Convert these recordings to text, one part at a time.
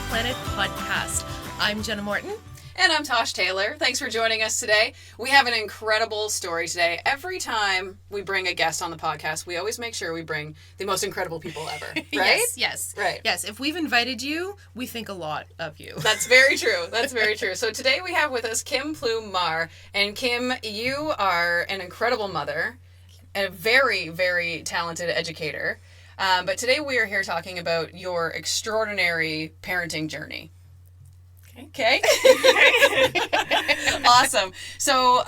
Planet podcast. I'm Jenna Morton. And I'm Tosh Taylor. Thanks for joining us today. We have an incredible story today. Every time we bring a guest on the podcast, we always make sure we bring the most incredible people ever, right? Yes. Right. Yes, if we've invited you, we think a lot of you. That's very true. That's very true. So today we have with us Kim Plume Marr. And Kim, you are an incredible mother and a very, very talented educator. But today we are here talking about your extraordinary parenting journey. Okay. Awesome. So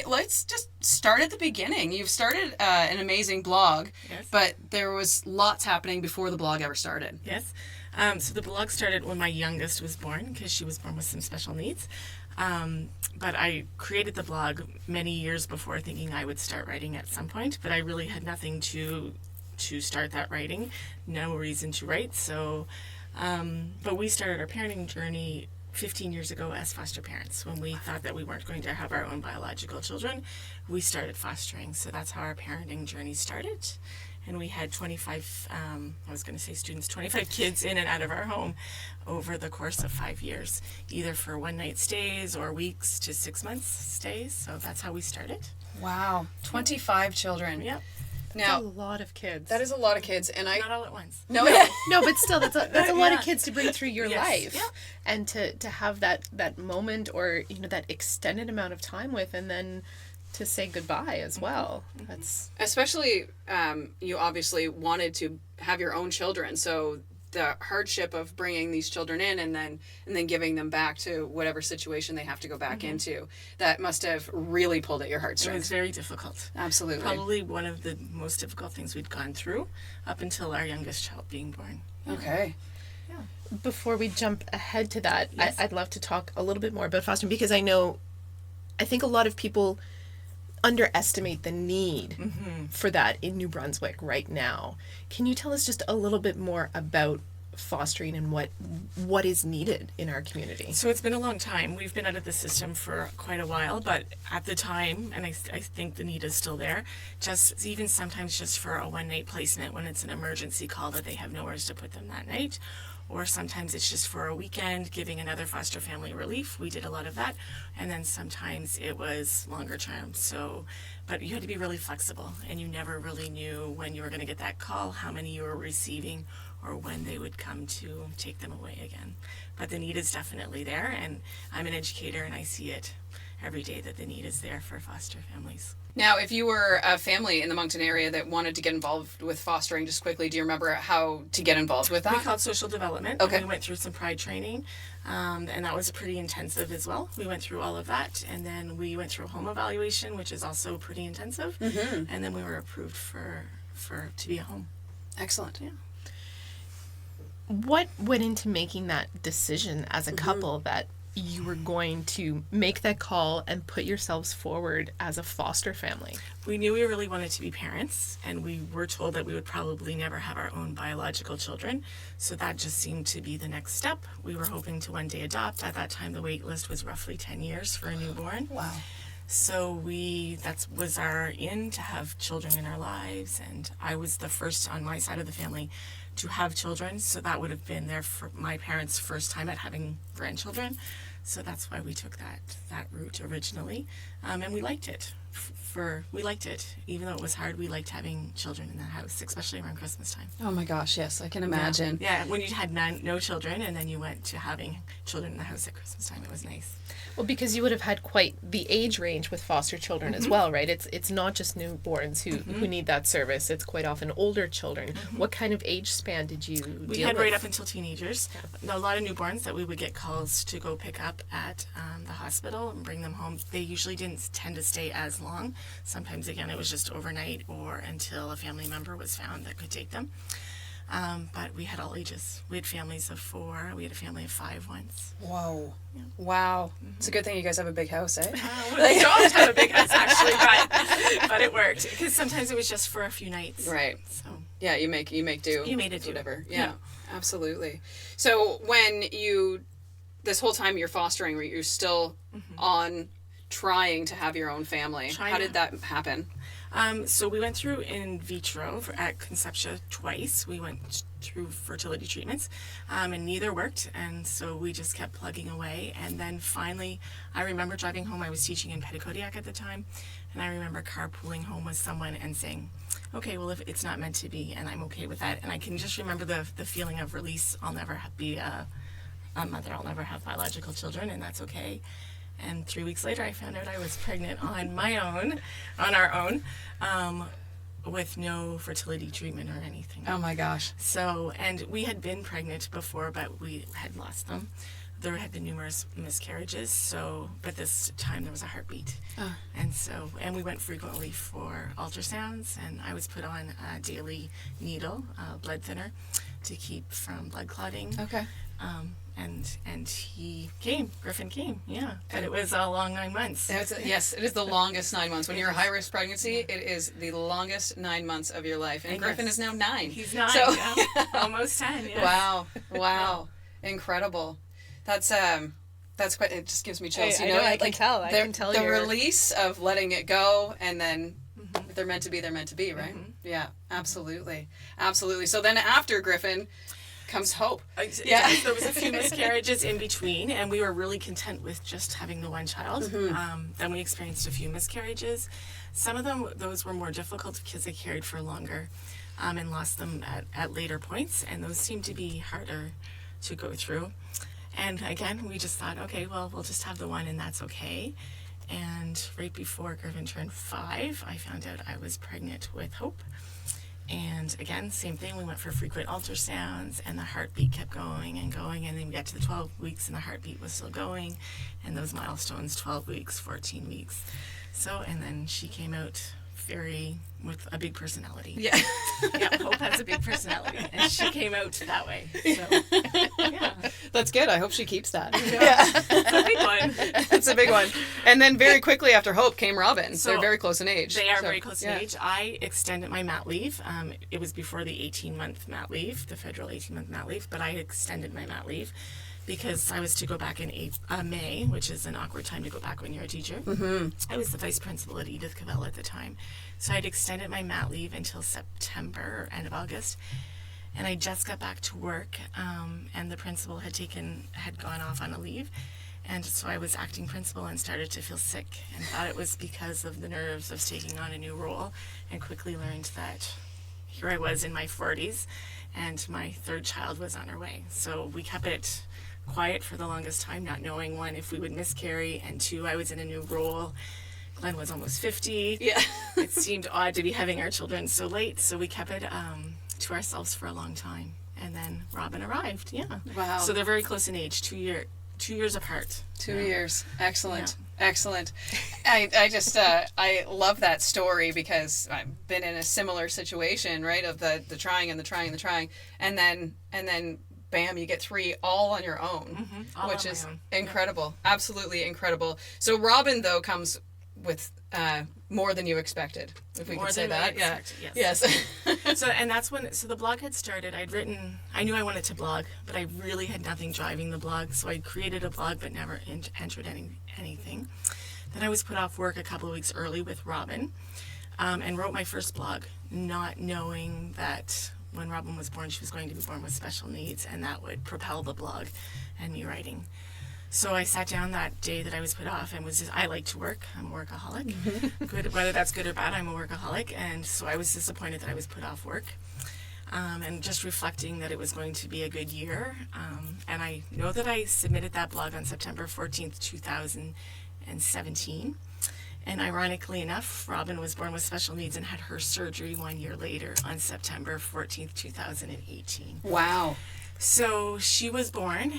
let's just start at the beginning. You've started an amazing blog, yes. But there was lots happening before the blog ever started. Yes. So the blog started when my youngest was born, because she was born with some special needs. But I created the blog many years before, thinking I would start writing at some point, but I really had nothing to start that writing, no reason to write. So, but we started our parenting journey 15 years ago as foster parents. When we thought that we weren't going to have our own biological children, we started fostering. So that's how our parenting journey started. And we had 25, 25 kids in and out of our home over the course of 5 years, either for one night stays or weeks to 6 months stays. So that's how we started. Wow. 25 children. Yep. Now, That's a lot of kids. that is a lot of kids. And Not all at once. No, No, but still, that's a lot of kids to bring through your Yes. life. Yeah. And to have that moment or, that extended amount of time with, and then to say goodbye as well. Mm-hmm. That's... Especially, you obviously wanted to have your own children, so the hardship of bringing these children in and then giving them back to whatever situation they have to go back into, that must have really pulled at your It was heartstrings. very difficult. Absolutely. Probably one of the most difficult things we'd gone through up until our youngest child being born. Okay. Before we jump ahead to that, Yes. I'd love to talk a little bit more about fostering, because I think a lot of people underestimate the need for that in New Brunswick right now. Can you tell us just a little bit more about fostering and what is needed in our community? So it's been a long time. We've been out of the system for quite a while, but at the time, and I think the need is still there, just even sometimes just for a one-night placement when it's an emergency call that they have nowhere to put them that night, or sometimes it's just for a weekend giving another foster family relief. We did a lot of that, and then sometimes it was longer term. So, but you had to be really flexible, and you never really knew when you were going to get that call, how many you were receiving, or when they would come to take them away again. But the need is definitely there, and I'm an educator and I see it every day that the need is there for foster families. Now, if you were a family in the Moncton area that wanted to get involved with fostering, just quickly, do you remember how to get involved with We that? called social development. Okay. We went through some pride training, and that was pretty intensive as well. We went through all of that, and then we went through home evaluation, which is also pretty intensive, and then we were approved for to be a home. Excellent. Yeah. What went into making that decision as a couple that you were going to make that call and put yourselves forward as a foster family? We knew we really wanted to be parents, and we were told that we would probably never have our own biological children, so that just seemed to be the next step. We were hoping to one day adopt. At that time, the wait list was roughly 10 years for a newborn. Wow. So that was our in to have children in our lives, and I was the first on my side of the family to have children, so that would have been for my parents' first time at having grandchildren. So that's why we took that route originally, and we liked it. We liked it, even though it was hard. We liked having children in the house, especially around Christmas time. Oh my gosh, yes, I can imagine. Yeah, when you had no children, and then you went to having children in the house at Christmas time, it was nice. Well, because you would have had quite the age range with foster children as well, right? It's not just newborns who need that service. It's quite often older children. What kind of age span did you We deal had with? right up until teenagers. A lot of newborns that we would get calls to go pick up at the hospital and bring them home. They usually didn't tend to stay as long. Sometimes, again, it was just overnight or until a family member was found that could take them. But we had all ages. We had families of 4. We had a family of 5 once. Whoa. Wow. It's a good thing you guys have a big house, eh? We don't have a big house, actually, but it worked. Because sometimes it was just for a few nights. Right. So Yeah, you make do. You made it do. Whatever. Yeah, absolutely. So when this whole time you're fostering, you're still on trying to have your own family. How did that happen? So we went through in vitro at Conceptia twice. We went through fertility treatments, and neither worked, and so we just kept plugging away. And then finally, I remember driving home. I was teaching in Petticodiac at the time, and I remember carpooling home with someone and saying, okay, well, if it's not meant to be, and I'm okay with that. And I can just remember the feeling of release. I'll never be a mother. I'll never have biological children, and that's okay. And 3 weeks later, I found out I was pregnant on our own, with no fertility treatment or anything. Oh my gosh. So, and we had been pregnant before, but we had lost them. There had been numerous miscarriages, but this time there was a heartbeat. Oh. And we went frequently for ultrasounds, and I was put on a daily needle, blood thinner, to keep from blood clotting. Okay. And Griffin came, yeah. But it was a long 9 months. Yes, it is the longest 9 months. When you're a high-risk pregnancy, it is the longest 9 months of your life. And Griffin is now 9. He's 9, yeah. Almost 10, yeah. Wow. Incredible. That's quite, it just gives me chills. I know, I can tell. I can tell the release of letting it go, and then if they're meant to be, they're meant to be, right? Mm-hmm. Yeah, absolutely. Absolutely. So then after Griffin comes hope. Yeah. There was a few miscarriages in between, and we were really content with just having the one child. Then we experienced a few miscarriages. Some of those were more difficult because they carried for longer, and lost them at later points, and those seemed to be harder to go through. And again, we just thought, okay, well, we'll just have the one, and that's okay. And right before Griffin turned 5, I found out I was pregnant with Hope. And again, same thing, we went for frequent ultrasounds, and the heartbeat kept going, and then we got to the 12 weeks, and the heartbeat was still going, and those milestones, 12 weeks, 14 weeks. So, and then she came out with a big personality. Yeah. Yeah, Hope has a big personality, and she came out that way. So, yeah. That's good. I hope she keeps that. Yeah. It's a big one. It's a big one. And then very quickly after Hope came Robyn. So they're very close in age. They are very close in age. I extended my mat leave. It was before the 18-month mat leave, the federal 18-month mat leave, but I extended my mat leave because I was to go back in May, which is an awkward time to go back when you're a teacher. I was the vice principal at Edith Cavell at the time. So I'd extended my mat leave until September or end of August. And I just got back to work, and the principal had gone off on a leave. And so I was acting principal and started to feel sick and thought it was because of the nerves of taking on a new role, and quickly learned that here I was in my 40s and my third child was on her way. So we kept it quiet for the longest time, not knowing, one, if we would miscarry, and two, I was in a new role. Glenn was almost 50. Yeah. It seemed odd to be having our children so late, so we kept it to ourselves for a long time. And then Robyn arrived, yeah. Wow. So they're very close in age, 2 years apart. 2 years. Excellent. Yeah. Excellent. I just, I love that story because I've been in a similar situation, right, of the trying and the trying and the trying. And then bam, you get 3 all on your own, which is incredible. Yeah. Absolutely incredible. So Robyn, though, comes with more than you expected, if we could say that. Yeah. Yes. So the blog had started. I knew I wanted to blog, but I really had nothing driving the blog. So I created a blog, but never entered anything. Then I was put off work a couple of weeks early with Robyn, and wrote my first blog, not knowing that when Robyn was born, she was going to be born with special needs, and that would propel the blog and me writing. So I sat down that day that I was put off and I like to work. I'm a workaholic. Good, whether that's good or bad, I'm a workaholic. And so I was disappointed that I was put off work. And just reflecting that it was going to be a good year. And I know that I submitted that blog on September 14th, 2017. And ironically enough, Robyn was born with special needs and had her surgery 1 year later on September 14th, 2018. Wow. So she was born.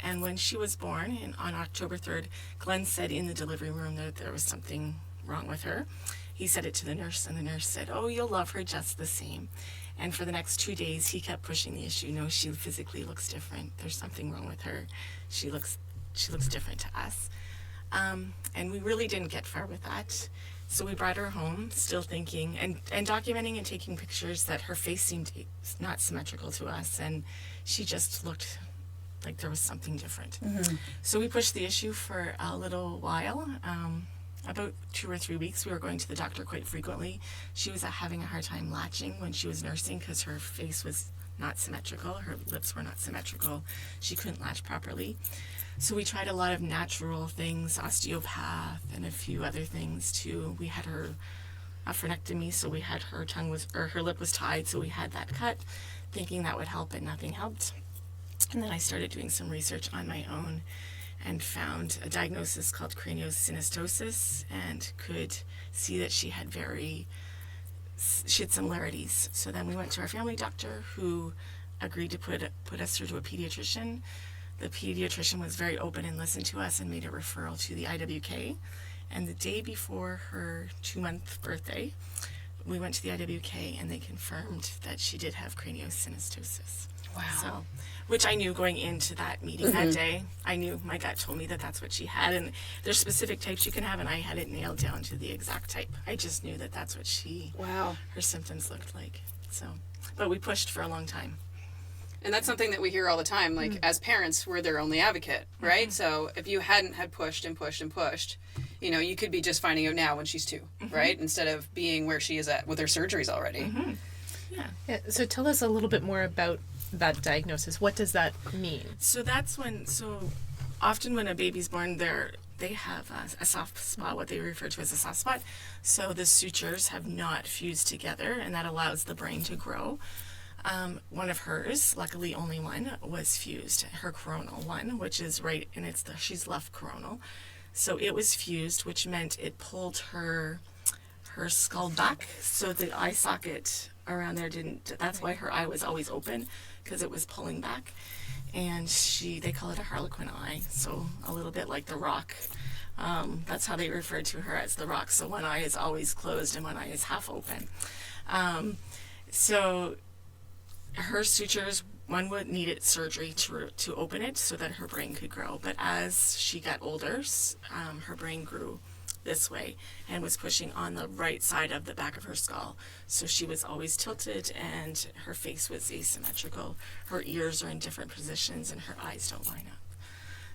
And when she was born, on October 3rd, Glenn said in the delivery room that there was something wrong with her. He said it to the nurse, and the nurse said, "Oh, you'll love her just the same." And for the next 2 days, he kept pushing the issue. No, she physically looks different. There's something wrong with her. She looks different to us. And we really didn't get far with that. So we brought her home, still thinking and documenting and taking pictures that her face seemed not symmetrical to us, and she just looked like there was something different. So we pushed the issue for a little while. About 2 or 3 weeks, we were going to the doctor quite frequently. She was having a hard time latching when she was nursing because her face was not symmetrical. Her lips were not symmetrical. She couldn't latch properly. So we tried a lot of natural things, osteopath and a few other things too. We had her a frenectomy, so we had her her lip was tied, so we had that cut, thinking that would help, but nothing helped. And then I started doing some research on my own and found a diagnosis called craniosyntosis and could see that she had similarities. So then we went to our family doctor, who agreed to put us through to a pediatrician. The pediatrician was very open and listened to us and made a referral to the IWK. And the day before her 2-month birthday, we went to the IWK and they confirmed that she did have craniosyntosis. Wow. So, which I knew going into that meeting that day. I knew, my gut told me that that's what she had. And there's specific types you can have, and I had it nailed down to the exact type. I just knew that that's what her symptoms looked like. So, but we pushed for a long time. And that's something that we hear all the time. Like, as parents, we're their only advocate, right? So if you hadn't had pushed and pushed and pushed, you know, you could be just finding out now when she's 2, right? Instead of being where she is at with her surgeries already. Yeah. So tell us a little bit more about that diagnosis. What does that mean? So often when a baby's born, they have a soft spot, what they refer to as a soft spot. So the sutures have not fused together, and that allows the brain to grow. One of hers, luckily only one, was fused, her coronal one, which is right, and she's left coronal. So it was fused, which meant it pulled her skull back, so the eye socket around there that's why her eye was always open, because it was pulling back. And they call it a harlequin eye, so a little bit like the Rock. That's how they refer to her, as the Rock. So one eye is always closed and one eye is half open. So her sutures, one would needed surgery to open it so that her brain could grow. But as she got older, her brain grew this way and was pushing on the right side of the back of her skull. So she was always tilted and her face was asymmetrical. Her ears are in different positions and her eyes don't line up.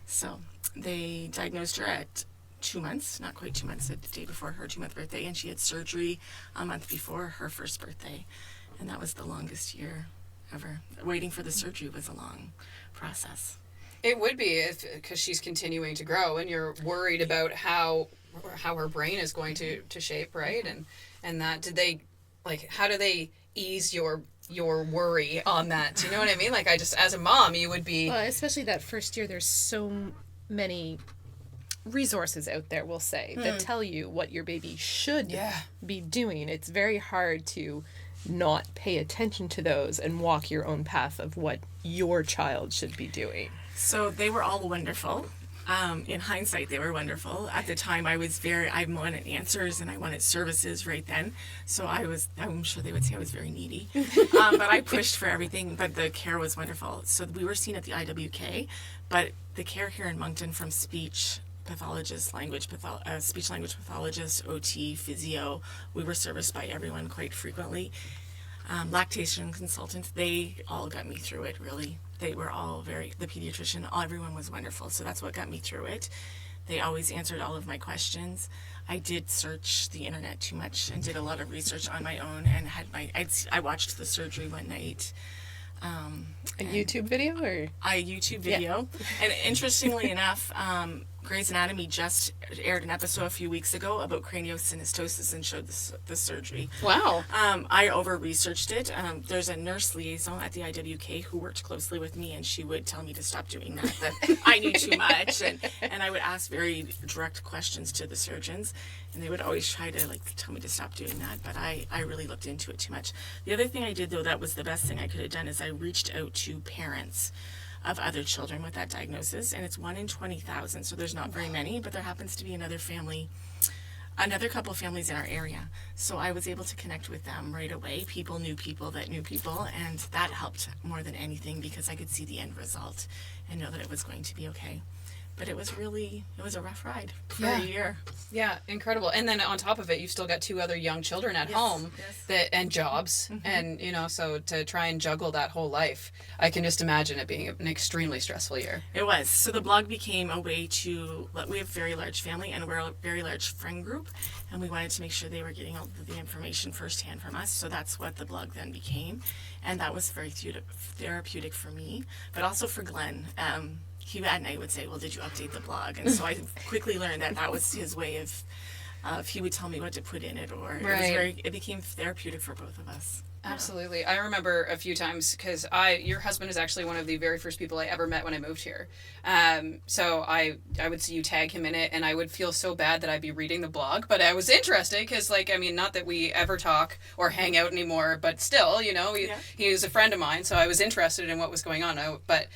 So they diagnosed her at 2 months, not quite 2 months, the day before her 2-month birthday, and she had surgery a month before her first birthday. And that was the longest year ever. Waiting for the surgery was a long process. It would be, because she's continuing to grow and you're worried about how her brain is going to shape, right? And that, how do they ease your worry on that? Do you know what I mean? Like, as a mom, you would be... Well, especially that first year, there's so many resources out there, we'll say, that tell you what your baby should be doing. It's very hard to not pay attention to those and walk your own path of what your child should be doing. So they were all wonderful. In hindsight, they were wonderful. At the time, I wanted answers and I wanted services right then. So I'm sure they would say I was very needy. But I pushed for everything, but the care was wonderful. So we were seen at the IWK, but the care here in Moncton, from speech pathologist, speech language pathologist, OT, physio, we were serviced by everyone quite frequently. Lactation consultants, they all got me through it, really. They were all the pediatrician, everyone was wonderful. So that's what got me through it. They always answered all of my questions. I did search the internet too much and did a lot of research on my own, and I watched the surgery one night. A YouTube video or? A YouTube video. Yeah. And interestingly enough, Grey's Anatomy just aired an episode a few weeks ago about craniosyntosis and showed the surgery. Wow. I over-researched it. There's a nurse liaison at the IWK who worked closely with me, and she would tell me to stop doing that I knew too much. And I would ask very direct questions to the surgeons, and they would always try to tell me to stop doing that, but I really looked into it too much. The other thing I did, though, that was the best thing I could have done, is I reached out to parents of other children with that diagnosis, and it's 1 in 20,000, so there's not very many, but there happens to be another couple families in our area. So I was able to connect with them right away. People knew people that knew people, and that helped more than anything, because I could see the end result and know that it was going to be okay. But it was a rough ride for Yeah. a year. Yeah, incredible. And then on top of it, you've still got 2 other young children at home and jobs. And, so to try and juggle that whole life, I can just imagine it being an extremely stressful year. It was. So the blog became a way to, we have a very large family and we're a very large friend group, and we wanted to make sure they were getting all the information firsthand from us. So that's what the blog then became. And that was very therapeutic for me, but also for Glenn. He at night would say, well, did you update the blog? And so I quickly learned that was his way of he would tell me what to put in it, or it became therapeutic for both of us. Absolutely. I remember a few times, because your husband is actually one of the very first people I ever met when I moved here. So I would see you tag him in it, and I would feel so bad that I'd be reading the blog, but I was interested because, not that we ever talk or hang out anymore, but still, he was a friend of mine, so I was interested in what was going on. But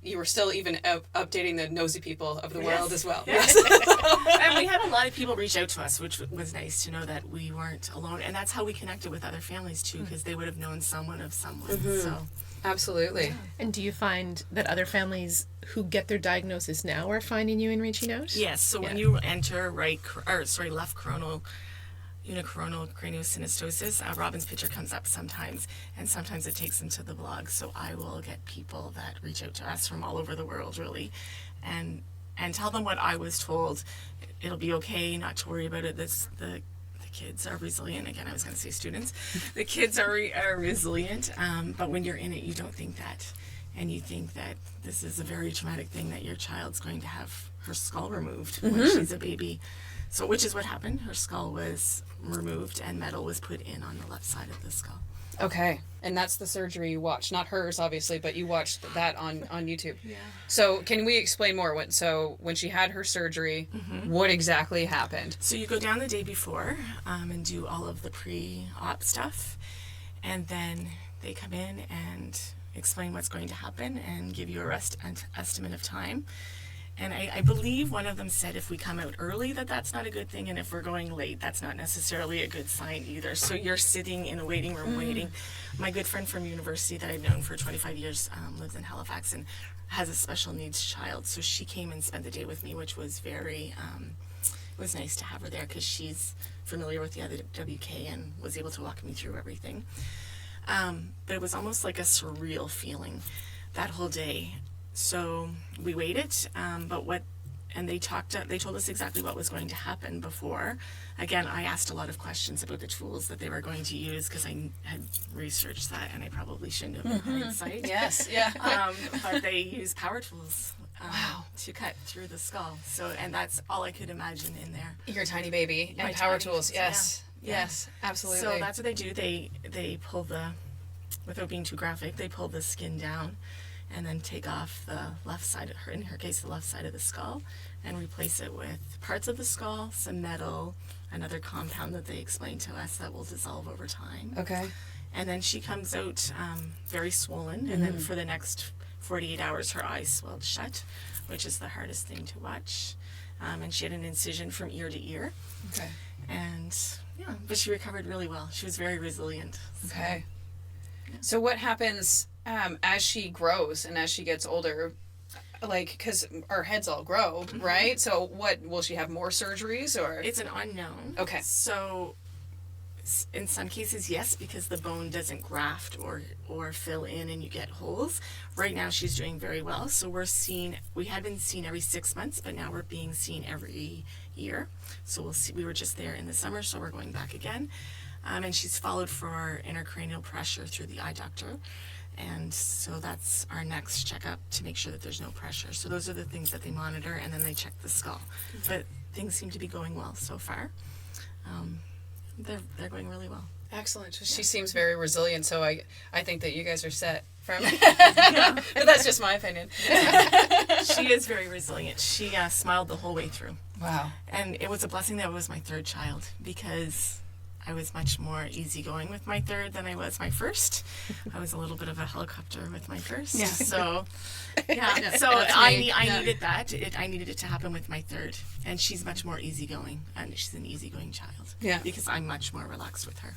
you were still even updating the nosy people of the world as well. Yes. And we had a lot of people reach out to us, which was nice to know that we weren't alone. And that's how we connected with other families, too, because they would have known someone of someone. So. Absolutely. Yeah. And do you find that other families who get their diagnosis now are finding you and reaching out? Yes. So when you enter left coronal Craniosyntosis, Robyn's picture comes up sometimes, and sometimes it takes them to the blog. So I will get people that reach out to us from all over the world, really, and tell them what I was told. It'll be okay, not to worry about it. The kids are resilient. Again, I was going to say students. The kids are resilient, but when you're in it, you don't think that. And you think that this is a very traumatic thing, that your child's going to have her skull removed when she's a baby. So, which is what happened. Her skull was removed and metal was put in on the left side of the skull. Okay. And that's the surgery you watched. Not hers, obviously, but you watched that on YouTube. Yeah. So can we explain more? When she had her surgery, what exactly happened? So you go down the day before and do all of the pre-op stuff. And then they come in and explain what's going to happen and give you a rough estimate of time. And I believe one of them said if we come out early that's not a good thing, and if we're going late, that's not necessarily a good sign either. So you're sitting in a waiting room waiting. My good friend from university that I've known for 25 years lives in Halifax and has a special needs child. So she came and spent the day with me, which was very, it was nice to have her there because she's familiar with the other WK and was able to walk me through everything. But it was almost like a surreal feeling that whole day. So we waited, and they told us exactly what was going to happen before. Again, I asked a lot of questions about the tools that they were going to use because I had researched that, and I probably shouldn't have in hindsight. Yes, yeah. But they use power tools to cut through the skull. So, and that's all I could imagine in there. Your tiny baby and power tools. Yes, yes, absolutely. So that's what they do. They pull without being too graphic, they pull the skin down and then take off the left side, in her case, the left side of the skull, and replace it with parts of the skull, some metal, another compound that they explained to us that will dissolve over time. Okay. And then she comes out very swollen, and then for the next 48 hours, her eyes swelled shut, which is the hardest thing to watch. And she had an incision from ear to ear. Okay. And, but she recovered really well. She was very resilient. Okay. So what happens as she grows and as she gets older, because our heads all grow, right? So what, will she have more surgeries or? It's an unknown. Okay. So in some cases, yes, because the bone doesn't graft or fill in and you get holes. Right now she's doing very well. So we had been seen every 6 months, but now we're being seen every year. So we'll see. We were just there in the summer, so we're going back again. And she's followed for intracranial pressure through the eye doctor. And so that's our next checkup to make sure that there's no pressure. So those are the things that they monitor, and then they check the skull. But things seem to be going well so far. They're going really well. Excellent. She seems very resilient, so I think that you guys are set from but that's just my opinion. She is very resilient. She smiled the whole way through. Wow. And it was a blessing that it was my third child, because I was much more easygoing with my third than I was my first. I was a little bit of a helicopter with my first. Yeah. So, So I needed that. I needed it to happen with my third. And she's much more easygoing. And she's an easygoing child. Yeah. Because I'm much more relaxed with her.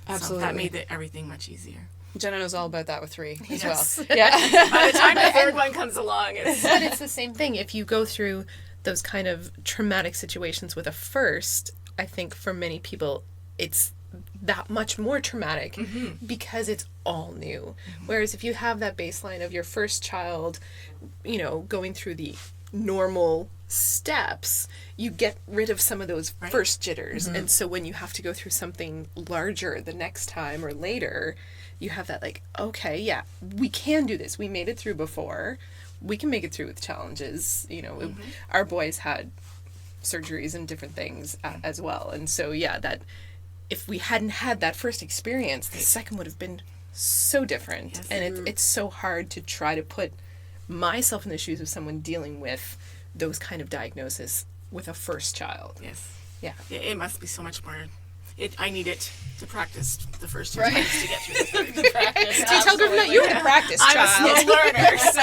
Absolutely. So that made everything much easier. Jenna knows all about that with 3 as Yes. well. Yeah. By the time the third one comes along, it's... But it's the same thing. If you go through those kind of traumatic situations with a first, I think for many people, it's that much more traumatic because it's all new. Whereas if you have that baseline of your first child, you know, going through the normal steps, you get rid of some of those first jitters. And so when you have to go through something larger the next time or later, you have that like, okay, yeah, we can do this. We made it through before. We can make it through with challenges. You know, our boys had surgeries and different things as well. And so, yeah, that if we hadn't had that first experience, the second would have been so different. Yes. And it's so hard to try to put myself in the shoes of someone dealing with those kind of diagnosis with a first child. Yes. Yeah. It must be so much more. I need it to practice the first 2 times to get through the third. Practice. Do you tell Griffin that you're a practice I'm child? a slow learner, so...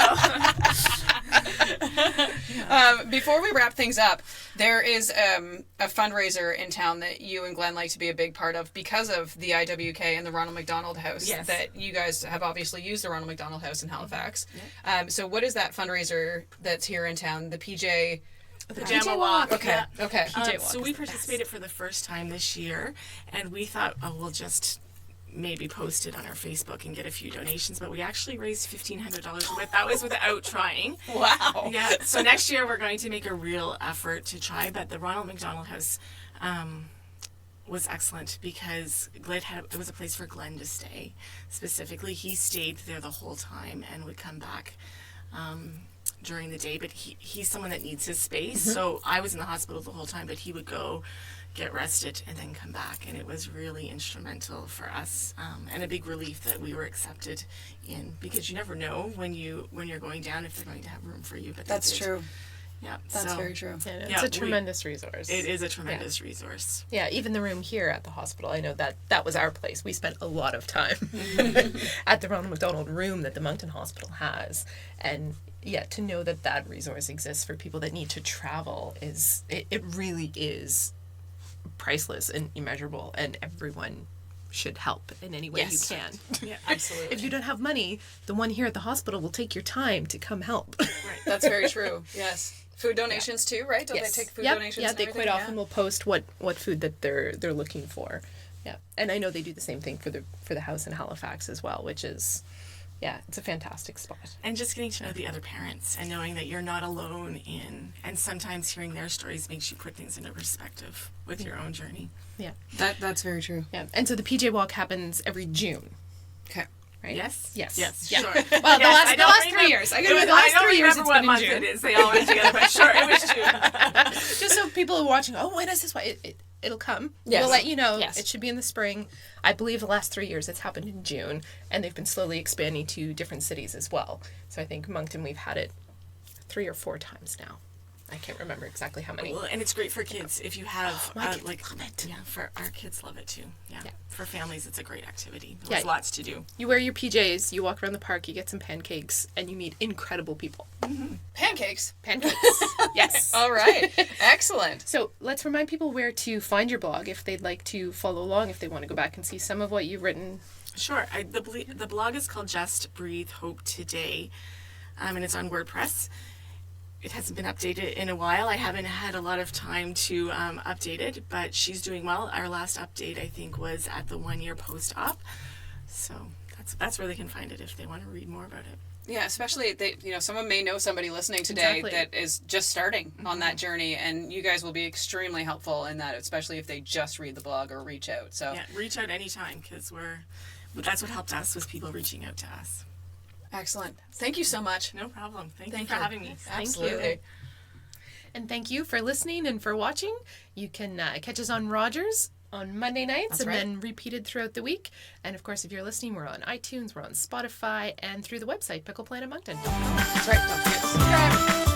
Before we wrap things up, there is a fundraiser in town that you and Glenn like to be a big part of because of the IWK and the Ronald McDonald House. Yes. That you guys have obviously used the Ronald McDonald House in Halifax. So what is that fundraiser that's here in town? The PJ... The Pajama Walk. Okay. Yeah. Okay. So we participated for the first time this year, and we thought, oh, we'll just maybe post it on our Facebook and get a few donations, but we actually raised $1,500 that was without trying. Wow. Yeah. So next year we're going to make a real effort to try, but the Ronald McDonald House was excellent because it was a place for Glenn to stay. Specifically, he stayed there the whole time and would come back during the day, but he's someone that needs his space. So I was in the hospital the whole time, but he would go get rested and then come back, and it was really instrumental for us and a big relief that we were accepted in, because you never know when you're going down if they're going to have room for you. But That's true. Yeah, That's very true. And it's Yeah, a tremendous resource. It is a tremendous resource. Yeah, even the room here at the hospital, I know that was our place. We spent a lot of time at the Ronald McDonald room that the Moncton Hospital has. And yeah, to know that resource exists for people that need to travel it really is priceless and immeasurable, and everyone should help in any way you can. Yeah, absolutely. If you don't have money, the one here at the hospital will take your time to come help. Right. That's very true. Yes. Food donations too, right? Don't Yes. they take food Yep. donations? Yeah, and they everything? quite often will post what food that they're looking for. Yeah, and I know they do the same thing for the house in Halifax as well, which is, yeah, it's a fantastic spot. And just getting to know the other parents and knowing that you're not alone and sometimes hearing their stories makes you put things into perspective with your own journey. Yeah, That's very true. yeah, and so the PJ Walk happens every June, Okay. right? Yes? Yes. Yes, Yeah. sure. Well, the last I don't 3 remember- years. I I gotta go the last don't 3 years. remember It's what been in month June. it is. They all went together, but sure, it was June. Just so people are watching, oh, when is this? It'll come. Yes. We'll let you know. Yes. It should be in the spring. I believe the last 3 years it's happened in June, and they've been slowly expanding to different cities as well. So I think Moncton, we've had it 3 or 4 times now. I can't remember exactly how many. Well, and it's great for kids if you have My kids like love it. yeah, for our kids love it too. Yeah. For families it's a great activity. Yeah. There's lots to do. You wear your PJs, you walk around the park, you get some pancakes, and you meet incredible people. Pancakes. Pancakes. Yes. All right. Excellent. So let's remind people where to find your blog if they'd like to follow along, if they want to go back and see some of what you've written. Sure. The blog is called Just Breathe Hope Today, and it's on WordPress. It hasn't been updated in a while. I haven't had a lot of time to update it, but she's doing well. Our last update, I think, was at the 1-year post-op. So that's where they can find it if they want to read more about it. Yeah, especially someone may know somebody listening today Exactly. that is just starting on that journey, and you guys will be extremely helpful in that, especially if they just read the blog or reach out. So Yeah, reach out anytime because that's what helped us was people reaching out to us. excellent. Thank you so much. No problem. Thank Thank you for you. having me. Absolutely. And thank you for listening and for watching. You can catch us on Rogers on Monday nights That's and right. then repeated throughout the week. And of course, if you're listening, we're on iTunes, we're on Spotify, and through the website, Pickle Planet Moncton. That's right. Don't forget to subscribe.